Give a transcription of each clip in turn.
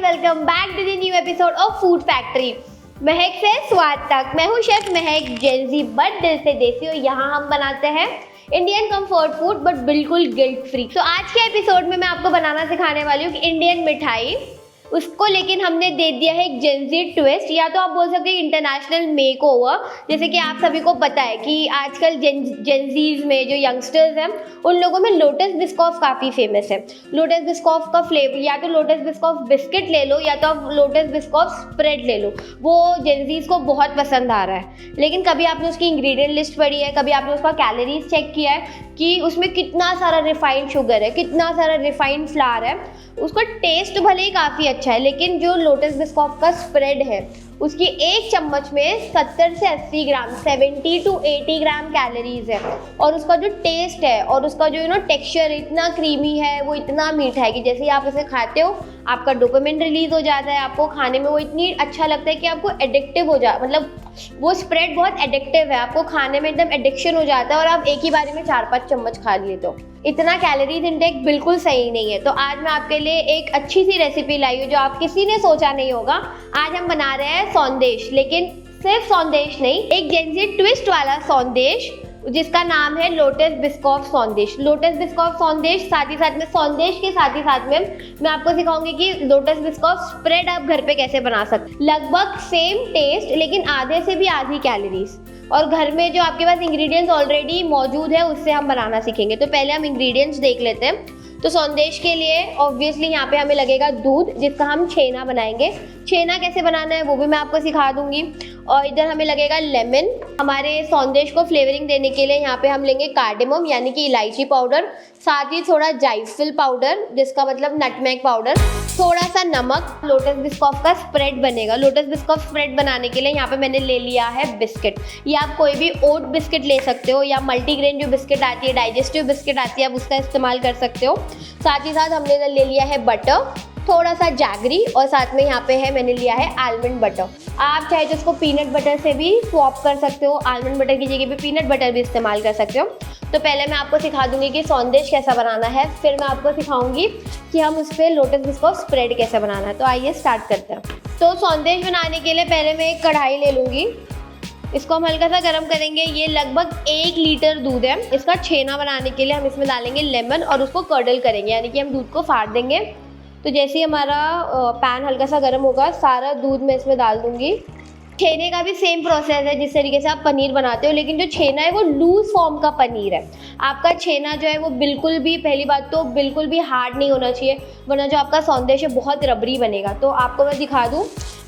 Welcome back to the new episode of Food Factory. महक से स्वाद तक। मैं हूँ शेफ महक, जेंजी बट दिल से देसी। और यहाँ हम बनाते हैं इंडियन कंफर्ट फूड बट बिल्कुल गिल्ट फ्री। तो आज के एपिसोड में मैं आपको बनाना सिखाने वाली हूँ कि इंडियन मिठाई, उसको लेकिन हमने दे दिया है एक जेंजी ट्विस्ट, या तो आप बोल सकते हैं इंटरनेशनल मेक ओवर। जैसे कि आप सभी को पता है कि आजकल जेंजीज में जो यंगस्टर्स हैं उन लोगों में लोटस बिस्कॉफ काफ़ी फेमस है। लोटस बिस्कॉफ का फ्लेवर, या तो लोटस बिस्कॉफ बिस्किट ले लो या तो आप लोटस बिस्कॉफ स्प्रेड ले लो, वो जेंजीज को बहुत पसंद आ रहा है। लेकिन कभी आपने उसकी इंग्रेडिएंट लिस्ट पढ़ी है, कभी आपने उसका कैलोरीज चेक किया है कि उसमें कितना सारा रिफाइंड शुगर है, कितना सारा रिफाइंड फ्लावर है। उसका टेस्ट भले ही काफ़ी अच्छा है, लेकिन जो लोटस बिस्कॉफ का स्प्रेड है उसकी एक चम्मच में 70 से 80 ग्राम 70 to 80 ग्राम कैलोरीज है। और उसका जो टेस्ट है और उसका जो टेक्सचर इतना क्रीमी है, वो इतना मीठा है कि जैसे ही आप इसे खाते हो आपका डोपामिन रिलीज हो जाता है। आपको खाने में वो इतनी अच्छा लगता है कि आपको एडिक्टिव हो जा, मतलब वो स्प्रेड बहुत एडिक्टिव है, आपको खाने में एकदम एडिक्शन हो जाता है और आप एक ही बारी में 4-5 चम्मच खा लेते हो। इतना कैलोरीज इंटेक बिल्कुल सही नहीं है। तो आज मैं आपके लिए एक अच्छी सी रेसिपी लाई हूँ जो आप किसी ने सोचा नहीं होगा। आज हम बना रहे हैं सौंदेश, लेकिन सिर्फ सौंदेश नहीं, एक जेंजी ट्विस्ट वाला सौंदेश जिसका नाम है lotus Biscoff sandesh. Lotus Biscoff sandesh, साथ ही साथ में सौंदेश के साथ ही साथ में मैं आपको सिखाऊंगी कि लोटस बिस्कॉफ स्प्रेड आप घर पे कैसे बना सकते। लगभग सेम टेस्ट लेकिन आधे से भी आधी कैलोरीज, और घर में जो आपके पास इंग्रेडिएंट्स ऑलरेडी मौजूद है उससे हम बनाना सीखेंगे। तो पहले हम इंग्रेडिएंट्स देख लेते हैं। तो सौंदेश के लिए ऑब्वियसली यहाँ पे हमें लगेगा दूध, जिसका हम छेना बनाएंगे। छेना कैसे बनाना है वो भी मैं आपको सिखा दूंगी। और इधर हमें लगेगा लेमन। हमारे सौंदेश को फ्लेवरिंग देने के लिए यहाँ पे हम लेंगे कार्डेमम यानी कि इलायची पाउडर, साथ ही थोड़ा जायफल पाउडर जिसका मतलब नटमेग पाउडर, थोड़ा सा नमक। लोटस बिस्कॉफ का स्प्रेड बनेगा। लोटस बिस्कॉफ स्प्रेड बनाने के लिए यहाँ पे मैंने ले लिया है बिस्किट। या आप कोई भी ओट बिस्किट ले सकते हो, या मल्टीग्रेन जो बिस्किट आती है, डाइजेस्टिव बिस्किट आती है, आप उसका इस्तेमाल कर सकते हो। साथ ही साथ हमने इधर ले लिया है बटर, थोड़ा सा जैगरी, और साथ में यहाँ पे है मैंने लिया है आलमंड बटर। आप चाहे तो उसको पीनट बटर से भी स्वैप कर सकते हो, आलमंड बटर की जगह पे पीनट बटर भी इस्तेमाल कर सकते हो। तो पहले मैं आपको सिखा दूंगी कि सौंदेश कैसा बनाना है, फिर मैं आपको सिखाऊंगी कि हम उस पर लोटस बिस्कॉफ स्प्रेड कैसे बनाना है। तो आइए स्टार्ट करते हैं। तो सौंदेश बनाने के लिए पहले मैं एक कढ़ाई ले लूँगी, इसको हम हल्का सा गर्म करेंगे। ये लगभग 1 लीटर दूध है। इसका छेना बनाने के लिए हम इसमें डालेंगे लेमन और उसको कर्डल करेंगे, यानी कि हम दूध को फाड़ देंगे। तो जैसे ही हमारा पैन हल्का सा गर्म होगा, सारा दूध मैं इसमें डाल दूंगी। छेने का भी सेम प्रोसेस है जिस तरीके से आप पनीर बनाते हो, लेकिन जो छेना है वो लूज फॉर्म का पनीर है। आपका छेना जो है वो बिल्कुल भी, पहली बात तो बिल्कुल भी हार्ड नहीं होना चाहिए, वरना जो आपका सौंदेश है बहुत रबड़ी बनेगा। तो आपको मैं दिखा दूँ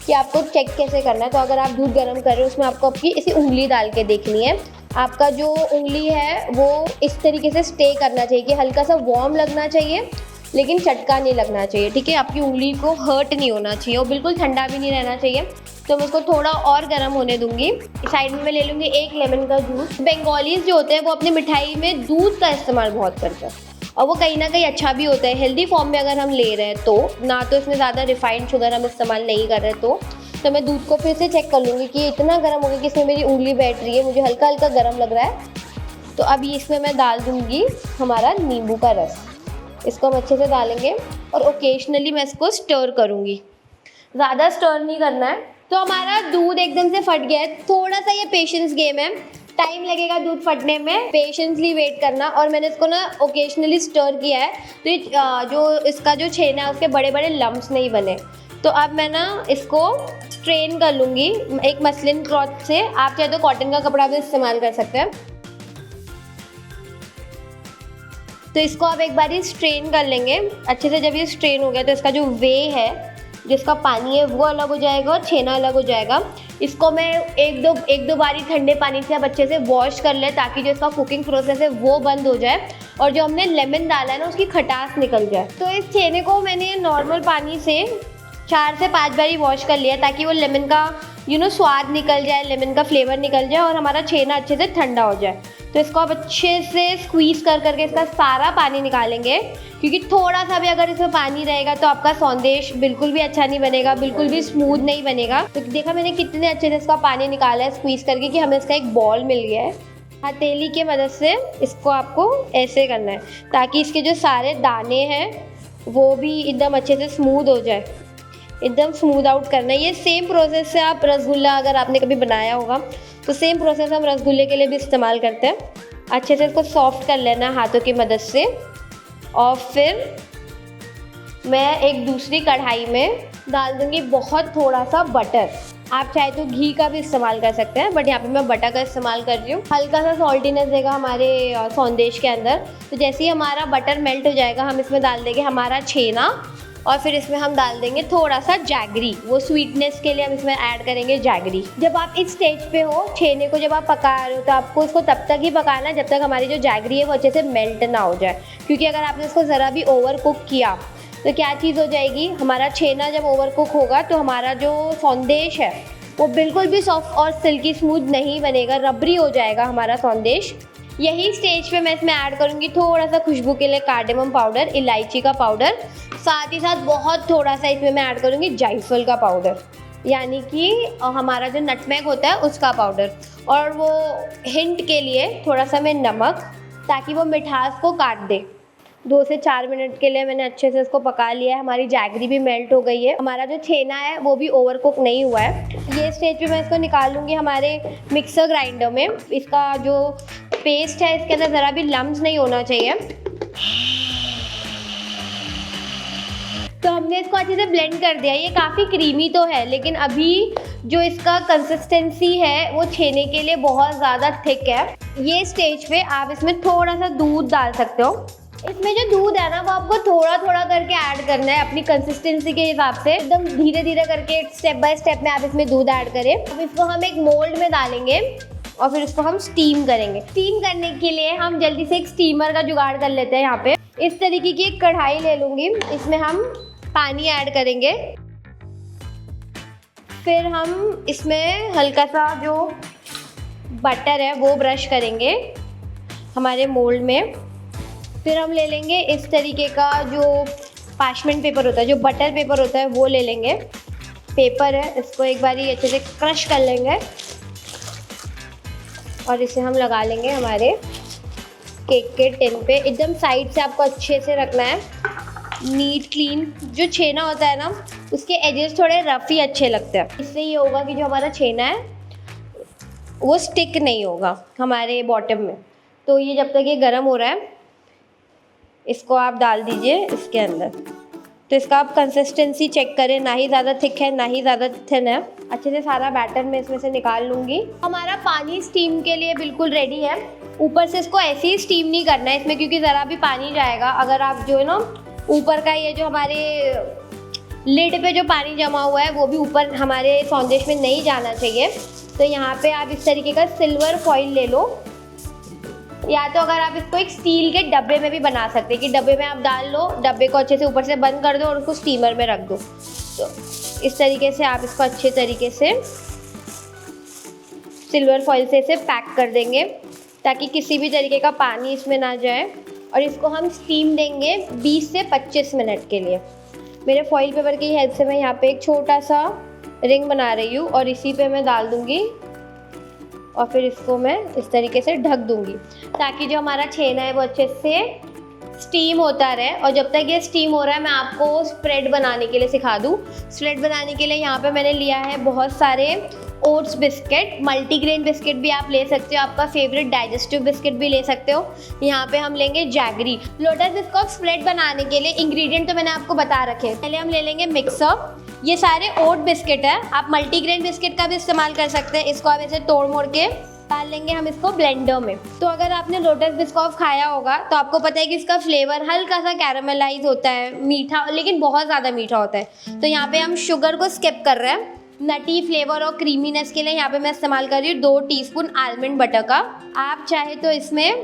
कि आपको चेक कैसे करना है। तो अगर आप दूध गर्म कर रहे हो उसमें आपको आपकी इसी उंगली डाल के देखनी है। आपका जो उंगली है वो इस तरीके से स्टे करना चाहिए कि हल्का सा वार्म लगना चाहिए लेकिन चटका नहीं लगना चाहिए, ठीक है। आपकी उंगली को हर्ट नहीं होना चाहिए और बिल्कुल ठंडा भी नहीं रहना चाहिए। तो मैं उसको थोड़ा और गर्म होने दूंगी। साइड में मैं ले लूँगी 1 लेमन का जूस। बंगालीज जो होते हैं वो अपनी मिठाई में दूध का इस्तेमाल बहुत करते हैं, और वो कहीं ना कहीं अच्छा भी होता है हेल्दी फॉर्म में अगर हम ले रहे हैं तो। ना तो इसमें ज़्यादा रिफाइंड शुगर हम इस्तेमाल नहीं कर रहे तो मैं दूध को फिर से चेक कर लूँगी कि इतना गर्म हो गया कि इसमें मेरी उंगली बैठ रही है, मुझे हल्का हल्का गर्म लग रहा है। तो अब इसमें मैं डाल दूँगी हमारा नींबू का रस। इसको हम अच्छे से डालेंगे और ओकेजनली मैं इसको स्टर करूँगी, ज़्यादा स्टर नहीं करना है। तो हमारा दूध एकदम से फट गया है। थोड़ा सा ये पेशेंस गेम है, टाइम लगेगा दूध फटने में, पेशेंसली वेट करना। और मैंने इसको ना ओकेजनली स्टर किया है तो जो इसका जो छेना है उसके बड़े बड़े लम्प्स नहीं बने। तो अब मैं ना इसको स्ट्रेन कर लूँगी एक मसलिन क्लॉथ से। आप चाहे तो कॉटन का कपड़ा भी इस्तेमाल कर सकते हैं। तो इसको आप एक बार ही स्ट्रेन कर लेंगे अच्छे से। जब ये स्ट्रेन हो गया तो इसका जो वे है, जिसका पानी है वो अलग हो जाएगा और छेना अलग हो जाएगा। इसको मैं एक दो बारी ठंडे पानी से आप अच्छे से वॉश कर ले, ताकि जो इसका कुकिंग प्रोसेस है वो बंद हो जाए और जो हमने लेमन डाला है ना उसकी खटास निकल जाए। तो इस छेने को मैंने नॉर्मल पानी से 4 से 5 बारी वॉश कर लिया, ताकि वो लेमन का स्वाद निकल जाए, लेमन का फ्लेवर निकल जाए और हमारा छेना अच्छे से ठंडा हो जाए। तो इसको आप अच्छे से स्क्वीज़ कर करके इसका सारा पानी निकालेंगे, क्योंकि थोड़ा सा भी अगर इसमें पानी रहेगा तो आपका सौंदेश बिल्कुल भी अच्छा नहीं बनेगा, बिल्कुल भी स्मूथ नहीं बनेगा। तो देखा मैंने कितने अच्छे से इसका पानी निकाला है स्क्वीज़ करके कि हमें इसका एक बॉल मिल गया है। हथेली की मदद से इसको आपको ऐसे करना है ताकि इसके जो सारे दाने हैं वो भी एकदम अच्छे से स्मूथ हो जाए। एकदम स्मूथ आउट करना है। ये सेम प्रोसेस से आप रसगुल्ला अगर आपने कभी बनाया होगा तो सेम प्रोसेस हम रसगुल्ले के लिए भी इस्तेमाल करते हैं। अच्छे से इसको सॉफ्ट कर लेना है हाथों की मदद से। और फिर मैं एक दूसरी कढ़ाई में डाल दूँगी बहुत थोड़ा सा बटर। आप चाहे तो घी का भी इस्तेमाल कर सकते हैं, बट यहाँ पे मैं बटर का इस्तेमाल कर रही हूँ। हल्का सा सॉल्टीनेस देगा हमारे सौंदेश के अंदर। तो जैसे ही हमारा बटर मेल्ट हो जाएगा हम इसमें डाल देंगे हमारा छेना, और फिर इसमें हम डाल देंगे थोड़ा सा जैगरी। वो स्वीटनेस के लिए हम इसमें ऐड करेंगे जैगरी। जब आप इस स्टेज पे हो, छेने को जब आप पका रहे हो तो आपको इसको तब तक ही पकाना है जब तक हमारी जो जैगरी है वो अच्छे से मेल्ट ना हो जाए, क्योंकि अगर आपने इसको ज़रा भी ओवर कुक किया तो क्या चीज़ हो जाएगी, हमारा छेना जब ओवर कुक होगा तो हमारा जो सौंदेश है वो बिल्कुल भी सॉफ्ट और सिल्की स्मूथ नहीं बनेगा, रबरी हो जाएगा हमारा सौंदेश। यही स्टेज पे मैं इसमें ऐड करूँगी थोड़ा सा खुशबू के लिए कार्डेमम पाउडर, इलायची का पाउडर, साथ ही साथ बहुत थोड़ा सा इसमें मैं ऐड करूँगी जायफल का पाउडर, यानी कि हमारा जो नटमेग होता है उसका पाउडर। और वो हिंट के लिए थोड़ा सा मैं नमक, ताकि वो मिठास को काट दे। 2 से 4 मिनट के लिए मैंने अच्छे से इसको पका लिया है। हमारी जैगरी भी मेल्ट हो गई है, हमारा जो छेना है वो भी ओवर कुक नहीं हुआ है। ये स्टेज पे मैं इसको निकाल लूँगी हमारे मिक्सर ग्राइंडर में। इसका जो पेस्ट है इसके अंदर ज़रा भी लम्स नहीं होना चाहिए। तो हमने इसको अच्छे से ब्लेंड कर दिया। ये काफ़ी क्रीमी तो है, लेकिन अभी जो इसका कंसिस्टेंसी है वो छेने के लिए बहुत ज़्यादा थिक है। ये स्टेज पे आप इसमें थोड़ा सा दूध डाल सकते हो। इसमें जो दूध है ना वो आपको थोड़ा थोड़ा करके ऐड करना है अपनी कंसिस्टेंसी के हिसाब से, एकदम धीरे धीरे करके स्टेप बाय स्टेप में आप इसमें दूध ऐड करें। अब इसको हम एक मोल्ड में डालेंगे और फिर इसको हम स्टीम करेंगे। स्टीम करने के लिए हम जल्दी से एक स्टीमर का जुगाड़ कर लेते हैं। यहाँ पे इस तरीके की एक कढ़ाई ले लूँगी, इसमें हम पानी ऐड करेंगे। फिर हम इसमें हल्का सा जो बटर है वो ब्रश करेंगे हमारे मोल्ड में। फिर हम ले लेंगे इस तरीके का जो पार्चमेंट पेपर होता है, जो बटर पेपर होता है वो ले लेंगे। पेपर है, इसको एक बार अच्छे से क्रश कर लेंगे और इसे हम लगा लेंगे हमारे केक के टिन पे। एकदम साइड से आपको अच्छे से रखना है, नीट क्लीन। जो छेना होता है ना उसके एजेस थोड़े रफ ही अच्छे लगते हैं। इससे ये होगा कि जो हमारा छेना है वो स्टिक नहीं होगा हमारे बॉटम में। तो ये जब तक ये गर्म हो रहा है इसको आप डाल दीजिए इसके अंदर। तो इसका आप कंसिस्टेंसी चेक करें, ना ही ज़्यादा थिक है ना ही ज़्यादा थिन है। अच्छे से सारा बैटर मैं इसमें से निकाल लूँगी। हमारा पानी स्टीम के लिए बिल्कुल रेडी है। ऊपर से इसको ऐसे ही स्टीम नहीं करना है इसमें, क्योंकि ज़रा भी पानी जाएगा। अगर आप जो है ना ऊपर का ये जो हमारे लिड पे जो पानी जमा हुआ है वो भी ऊपर हमारे सौंदेश में नहीं जाना चाहिए। तो यहाँ पे आप इस तरीके का सिल्वर फॉइल ले लो, या तो अगर आप इसको एक स्टील के डब्बे में भी बना सकते हैं कि डब्बे में आप डाल लो, डब्बे को अच्छे से ऊपर से बंद कर दो और उसको स्टीमर में रख दो। तो इस तरीके से आप इसको अच्छे तरीके से सिल्वर फॉइल से इसे पैक कर देंगे ताकि किसी भी तरीके का पानी इसमें ना जाए। और इसको हम स्टीम देंगे 20 से 25 मिनट के लिए। मेरे फॉइल पेपर की हेल्प से मैं यहाँ पे एक छोटा सा रिंग बना रही हूँ और इसी पे मैं डाल दूँगी और फिर इसको मैं इस तरीके से ढक दूँगी ताकि जो हमारा छेना है वो अच्छे से स्टीम होता रहे। और जब तक ये स्टीम हो रहा है मैं आपको स्प्रेड बनाने के लिए सिखा दूँ। स्प्रेड बनाने के लिए यहाँ पे मैंने लिया है बहुत सारे ओट्स बिस्किट। मल्टीग्रेन बिस्किट भी आप ले सकते हो, आपका फेवरेट डाइजेस्टिव बिस्किट भी ले सकते हो। यहाँ पे हम लेंगे जैगरी। लोटस बिस्कुट स्प्रेड बनाने के लिए इंग्रेडिएंट तो मैंने आपको बता रखे। पहले हम ले लेंगे मिक्सर। ये सारे ओट बिस्किट है, आप मल्टीग्रेन बिस्किट का भी इस्तेमाल कर सकते हैं। इसको आप ऐसे तोड़ मोड़ के डाल लेंगे हम इसको ब्लेंडर में। तो अगर आपने लोटस बिस्कुट खाया होगा तो आपको पता है कि इसका फ्लेवर हल्का सा कैरामलाइज होता है, मीठा, लेकिन बहुत ज़्यादा मीठा होता है। तो यहाँ पे हम शुगर को स्किप कर रहे हैं। नटी फ्लेवर और क्रीमीनेस के लिए यहाँ पे मैं इस्तेमाल कर रही हूँ 2 टीस्पून आलमंड बटर का। आप चाहे तो इसमें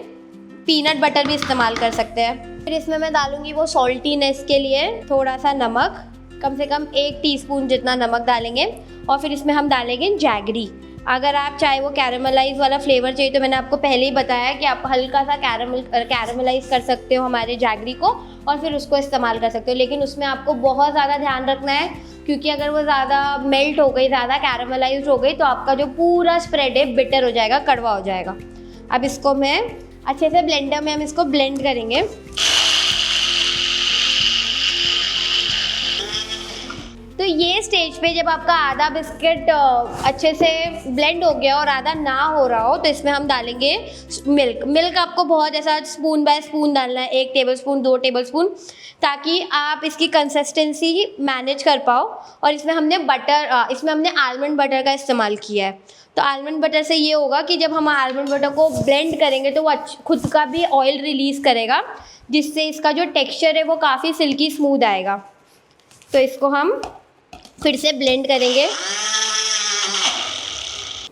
पीनट बटर भी इस्तेमाल कर सकते हैं। फिर इसमें मैं डालूंगी वो सॉल्टीनेस के लिए थोड़ा सा नमक, कम से कम 1 टीस्पून जितना नमक डालेंगे। और फिर इसमें हम डालेंगे जैगरी। अगर आप चाहे वो कैरामलाइज वाला फ्लेवर चाहिए तो मैंने आपको पहले ही बताया कि आप हल्का सा कैरामलाइज कर सकते हो हमारे जैगरी को और फिर उसको इस्तेमाल कर सकते हो। लेकिन उसमें आपको बहुत ज़्यादा ध्यान रखना है, क्योंकि अगर वो ज़्यादा मेल्ट हो गई, ज़्यादा कैरामलाइज हो गई तो आपका जो पूरा स्प्रेड है बिटर हो जाएगा, कड़वा हो जाएगा। अब इसको मैं अच्छे से ब्लेंडर में हम इसको ब्लेंड करेंगे। तो ये स्टेज पे जब आपका आधा बिस्किट अच्छे से ब्लेंड हो गया और आधा ना हो रहा हो तो इसमें हम डालेंगे मिल्क आपको बहुत ऐसा स्पून बाय स्पून डालना है, 1 टेबलस्पून 2 टेबलस्पून, ताकि आप इसकी कंसिस्टेंसी मैनेज कर पाओ। और इसमें हमने इसमें हमने आलमंड बटर का इस्तेमाल किया है। तो आलमंड बटर से ये होगा कि जब हम आलमंड बटर को ब्लेंड करेंगे तो वो खुद का भी ऑयल रिलीज़ करेगा, जिससे इसका जो टेक्सचर है वो काफ़ी सिल्की स्मूथ आएगा। तो इसको हम फिर से ब्लेंड करेंगे।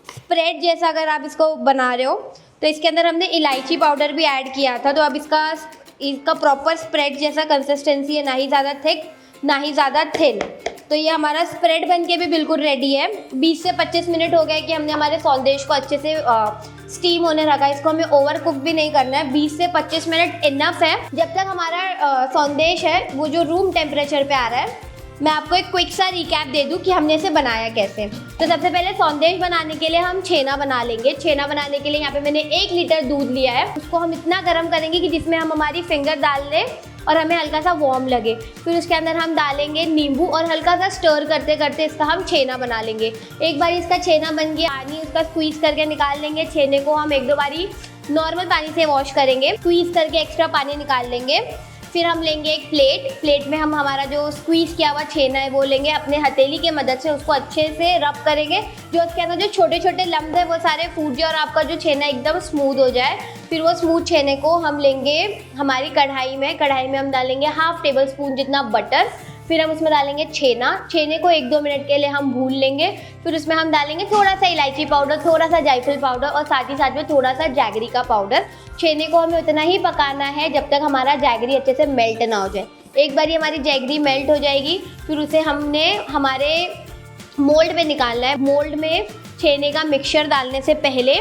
स्प्रेड जैसा अगर आप इसको बना रहे हो तो इसके अंदर हमने इलायची पाउडर भी ऐड किया था, तो अब इसका प्रॉपर स्प्रेड जैसा कंसिस्टेंसी है, ना ही ज़्यादा थिक ना ही ज़्यादा थिन। तो ये हमारा स्प्रेड बनके भी बिल्कुल रेडी है। 20 से 25 मिनट हो गए कि हमने हमारे सौंदेश को अच्छे से स्टीम होने रखा है। इसको हमें ओवर कुक भी नहीं करना है, 20 से 25 मिनट इनफ है। जब तक हमारा सौंदेश है वो जो रूम टेम्परेचर पे आ रहा है, मैं आपको एक क्विक सा रिकैप दे दूं कि हमने इसे बनाया कैसे। तो सबसे पहले सौंदेश बनाने के लिए हम छेना बना लेंगे। छेना बनाने के लिए यहाँ पे मैंने 1 लीटर दूध लिया है। उसको हम इतना गर्म करेंगे कि जिसमें हम हमारी फिंगर डाल लें और हमें हल्का सा वार्म लगे। फिर उसके अंदर हम डालेंगे नींबू और हल्का सा स्टर करते करते इसका हम छेना बना लेंगे। एक बार इसका छेना बन गया, पानी उसका स्क्वीज़ करके निकाल लेंगे। छेने को हम 1-2 बारी नॉर्मल पानी से वॉश करेंगे, स्क्वीज़ करके एक्स्ट्रा पानी निकाल लेंगे। फिर हम लेंगे एक प्लेट में हम हमारा जो स्क्वीज़ किया हुआ छेना है वो लेंगे, अपने हथेली की मदद से उसको अच्छे से रब करेंगे, जो उसके अंदर जो छोटे छोटे लम्ब है वो सारे फूट जाए और आपका जो छेना एकदम स्मूथ हो जाए। फिर वो स्मूथ छेने को हम लेंगे हमारी कढ़ाई में हम डालेंगे 1/2 टेबलस्पून जितना बटर। फिर हम उसमें डालेंगे छेने को 1-2 मिनट के लिए हम भून लेंगे। फिर उसमें हम डालेंगे थोड़ा सा इलायची पाउडर, थोड़ा सा जायफल पाउडर और साथ ही साथ में थोड़ा सा जैगरी का पाउडर। छेने को हमें उतना ही पकाना है जब तक हमारा जैगरी अच्छे से मेल्ट ना हो जाए। एक बार हमारी जैगरी मेल्ट हो जाएगी फिर उसे हमने हमारे मोल्ड में निकालना है। मोल्ड में छेने का मिक्सचर डालने से पहले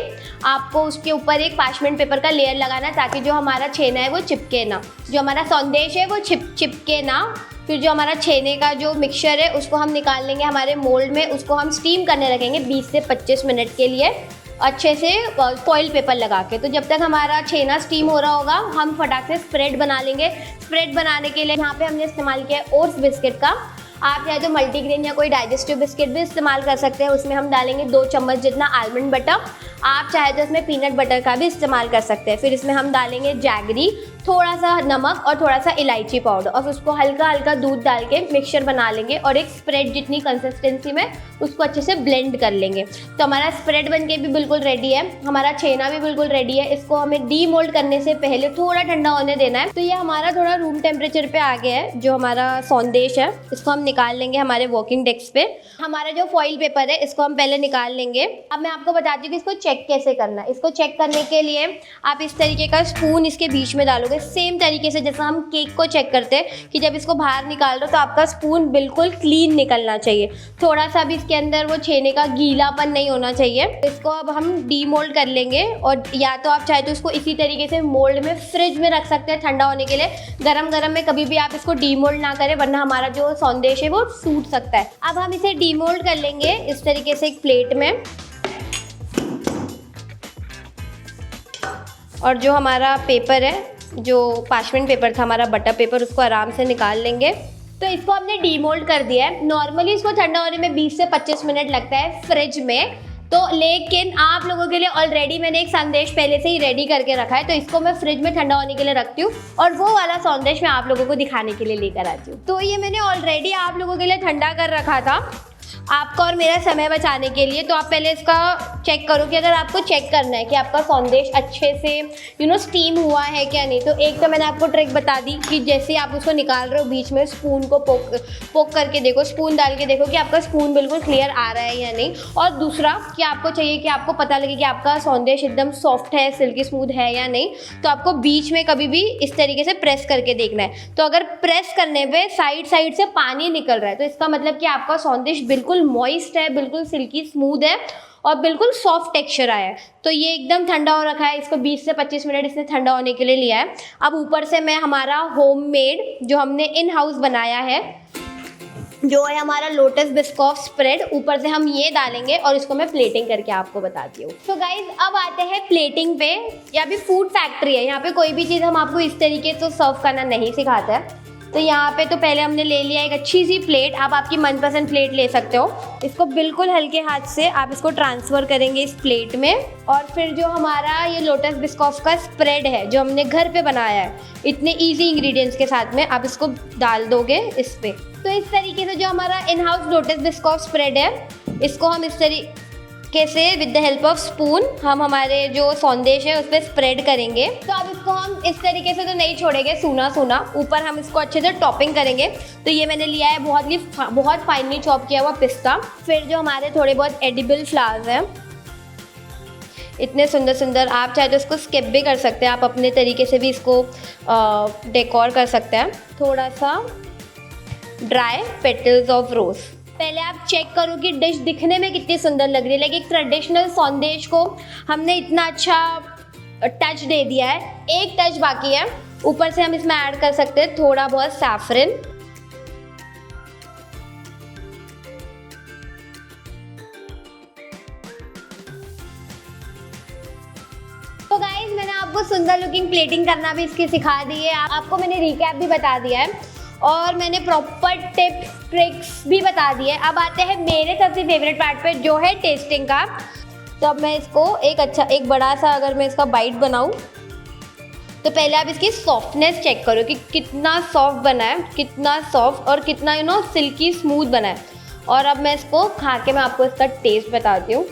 आपको उसके ऊपर एक पार्चमेंट पेपर का लेयर लगाना है, ताकि जो हमारा छेना है वो चिपके ना, जो हमारा सौंदेश है वो चिपके ना। फिर जो हमारा छेने का जो मिक्सचर है उसको हम निकाल लेंगे हमारे मोल्ड में, उसको हम स्टीम करने रखेंगे 20 से 25 मिनट के लिए अच्छे से फॉइल पेपर लगा के। तो जब तक हमारा छेना स्टीम हो रहा होगा हम फटाक से स्प्रेड बना लेंगे। स्प्रेड बनाने के लिए यहाँ पे हमने इस्तेमाल किया है ओट्स बिस्किट का। आप चाहे तो मल्टीग्रेन या कोई डाइजेस्टिव बिस्किट भी इस्तेमाल कर सकते हैं। उसमें हम डालेंगे 2 चम्मच जितना आलमंड बटर। आप चाहे तो इसमें पीनट बटर का भी इस्तेमाल कर सकते हैं। फिर इसमें हम डालेंगे जैगरी, थोड़ा सा नमक और थोड़ा सा इलायची पाउडर, और उसको हल्का हल्का दूध डाल के मिक्सचर बना लेंगे और एक स्प्रेड जितनी कंसिस्टेंसी में उसको अच्छे से ब्लेंड कर लेंगे। तो हमारा स्प्रेड बनके भी बिल्कुल रेडी है, हमारा छेना भी बिल्कुल रेडी है। इसको हमें डीमोल्ड करने से पहले थोड़ा ठंडा होने देना है। तो ये हमारा थोड़ा रूम टेम्परेचर पे आ गया है। जो हमारा सौंदेश है इसको हम निकाल लेंगे हमारे वर्किंग डेस्क पे। हमारा जो फॉइल पेपर है इसको हम पहले निकाल लेंगे। अब मैं आपको बताती हूँ कि इसको चेक कैसे करना है। इसको चेक करने के लिए आप इस तरीके का स्पून इसके बीच में डालोगे, सेम तरीके से जैसा हम केक को चेक करते हैं कि जब इसको बाहर निकाल दो तो आपका स्पून बिल्कुल क्लीन निकलना चाहिए। थोड़ा सा भी इसके अंदर वो छेने का गीलापन नहीं होना चाहिए। इसको अब हम डीमोल्ड कर लेंगे, और या तो आप चाहे तो इसको इसी तरीके से मोल्ड में फ्रिज में रख सकते हैं ठंडा होने के लिए। गरम गरम में कभी भी आप इसको डीमोल्ड ना करें, वरना हमारा जो सौंदेश है वो टूट सकता है। अब हम इसे डीमोल्ड कर लेंगे इस तरीके से एक प्लेट में, और जो हमारा पेपर है, जो पार्चमेंट पेपर था हमारा बटर पेपर, उसको आराम से निकाल लेंगे। तो इसको हमने डीमोल्ड कर दिया है। नॉर्मली इसको ठंडा होने में 20 से 25 मिनट लगता है फ्रिज में, तो लेकिन आप लोगों के लिए ऑलरेडी मैंने एक संदेश पहले से ही रेडी करके रखा है, तो इसको मैं फ्रिज में ठंडा होने के लिए रखती हूँ और वो वाला संदेश मैं आप लोगों को दिखाने के लिए लेकर आती हूँ। तो ये मैंने ऑलरेडी आप लोगों के लिए ठंडा कर रखा था आपका और मेरा समय बचाने के लिए। तो आप पहले इसका चेक करो कि अगर आपको चेक करना है कि आपका सौंदेश अच्छे से स्टीम हुआ है क्या नहीं, तो एक तो मैंने आपको ट्रिक बता दी कि जैसे आप उसको निकाल रहे हो बीच में स्पून को पोक करके देखो, स्पून डाल के देखो कि आपका स्पून बिल्कुल क्लियर आ रहा है या नहीं। और दूसरा कि आपको चाहिए कि आपको पता लगे कि आपका सौंदेश एकदम सॉफ्ट है, सिल्की स्मूथ है या नहीं, तो आपको बीच में कभी भी इस तरीके से प्रेस करके देखना है। तो अगर प्रेस करने पे साइड से पानी निकल रहा है तो इसका मतलब कि आपका सौंदेश बिल्कुल मॉइस्ट है, बिल्कुल सिल्की स्मूथ है और बिल्कुल सॉफ्ट टेक्सचर आया है। तो ये एकदम ठंडा हो रखा है, इसको 20 से 25 मिनट इसने ठंडा होने के लिए लिया है। अब ऊपर से मैं हमारा होममेड जो हमने इन हाउस बनाया है, जो है हमारा लोटस बिस्कॉफ स्प्रेड, ऊपर से हम ये डालेंगे और इसको मैं प्लेटिंग करके आपको बताती हूँ। तो गाइज अब आते हैं प्लेटिंग पे। यहाँ भी फूड फैक्ट्री है, यहाँ पे कोई भी चीज़ हम आपको इस तरीके से सर्व करना नहीं सिखाते हैं। तो यहाँ पे तो पहले हमने ले लिया एक अच्छी सी प्लेट। आप आपकी मनपसंद प्लेट ले सकते हो। इसको बिल्कुल हल्के हाथ से आप इसको ट्रांसफ़र करेंगे इस प्लेट में। और फिर जो हमारा ये लोटस बिस्कॉफ का स्प्रेड है जो हमने घर पे बनाया है इतने इजी इंग्रेडिएंट्स के साथ में, आप इसको डाल दोगे इस पे। तो इस तरीके से जो हमारा in house lotus Biscoff spread है इसको हम इस तरीके से with the help of spoon हम हमारे जो संदेश है उस पर स्प्रेड करेंगे। तो अब इसको हम इस तरीके से तो नहीं छोड़ेंगे सूना सूना, ऊपर हम इसको अच्छे से टॉपिंग करेंगे। तो ये मैंने लिया है बहुत फाइनली चॉप किया हुआ पिस्ता। फिर जो हमारे थोड़े बहुत एडिबल फ्लावर्स हैं इतने सुंदर सुंदर, आप चाहे तो इसको स्किप भी कर सकते हैं, आप अपने तरीके से भी इसको डेकोर कर सकते हैं। थोड़ा सा ड्राई पेटल्स ऑफ रोज। पहले आप चेक करो कि डिश दिखने में कितनी सुंदर लग रही है। लाइक एक ट्रेडिशनल संदेश को हमने इतना अच्छा टच दे दिया है। एक टच बाकी है, ऊपर से हम इसमें ऐड कर सकते हैं थोड़ा बहुत सैफरन। तो गाइस मैंने आपको सुंदर लुकिंग प्लेटिंग करना भी इसकी सिखा दी है, आपको मैंने रिकैप भी बता दिया है और मैंने प्रॉपर टिप्स ट्रिक्स भी बता दिए। अब आते हैं मेरे सबसे फेवरेट पार्ट पे जो है टेस्टिंग का। तो अब मैं इसको एक बड़ा सा अगर मैं इसका बाइट बनाऊं तो पहले आप इसकी सॉफ्टनेस चेक करो कि कितना सॉफ्ट बना है, कितना सॉफ्ट और कितना सिल्की स्मूथ बना है। और अब मैं इसको खा के मैं आपको इसका टेस्ट बताती हूँ।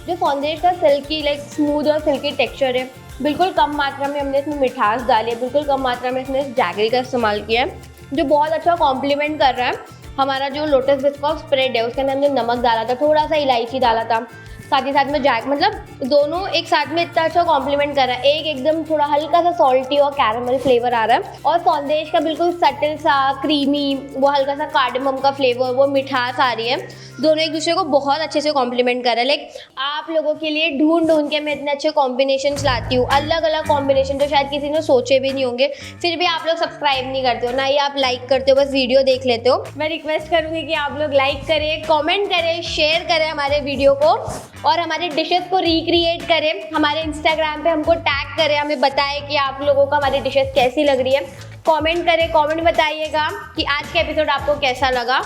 जो संदेश का सिल्की स्मूथ और सिल्की टेक्सचर है, बिल्कुल कम मात्रा में हमने इसमें मिठास डाली है, बिल्कुल कम मात्रा में इसमें जैगरी का इस्तेमाल किया है जो बहुत अच्छा कॉम्प्लीमेंट कर रहा है हमारा जो लोटस बिस्कॉफ स्प्रेड है। उसके अंदर हमने नमक डाला था, थोड़ा सा इलायची डाला था, साथ ही साथ में मतलब दोनों एक साथ में इतना अच्छा कॉम्प्लीमेंट कर रहा है। एक एकदम थोड़ा हल्का सा सॉल्टी और कैरमल फ्लेवर आ रहा है और संदेश का बिल्कुल सटल सा क्रीमी वो हल्का सा कार्डमम का फ्लेवर, वो मिठास आ रही है। दोनों एक दूसरे को बहुत अच्छे से कॉम्प्लीमेंट कर रहे हैं। लाइक आप लोगों के लिए ढूंढ के मैं इतने अच्छे कॉम्बिनेशन लाती हूँ, अलग अलग कॉम्बिनेशन जो शायद किसी ने सोचे भी नहीं होंगे। फिर भी आप लोग सब्सक्राइब नहीं करते हो, ना ही आप लाइक करते हो, बस वीडियो देख लेते हो। मैं रिक्वेस्ट करूँगी कि आप लोग लाइक करें, कॉमेंट करें, शेयर करें हमारे वीडियो को और हमारे डिशेस को रिक्रिएट करें। हमारे इंस्टाग्राम पे हमको टैग करें, हमें बताएं कि आप लोगों को हमारी डिशेस कैसी लग रही है। कमेंट करें, कमेंट बताइएगा कि आज का एपिसोड आपको कैसा लगा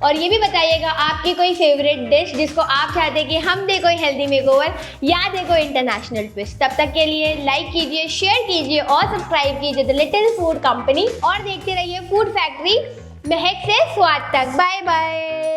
और ये भी बताइएगा आपकी कोई फेवरेट डिश जिसको आप चाहते हैं कि हम दें कोई हेल्दी मेकओवर या दें कोई इंटरनेशनल ट्विस्ट। तब तक के लिए लाइक कीजिए, शेयर कीजिए और सब्सक्राइब कीजिए द लिटिल फूड कंपनी और देखते रहिए फूड फैक्ट्री, महक से स्वाद तक। Bye bye.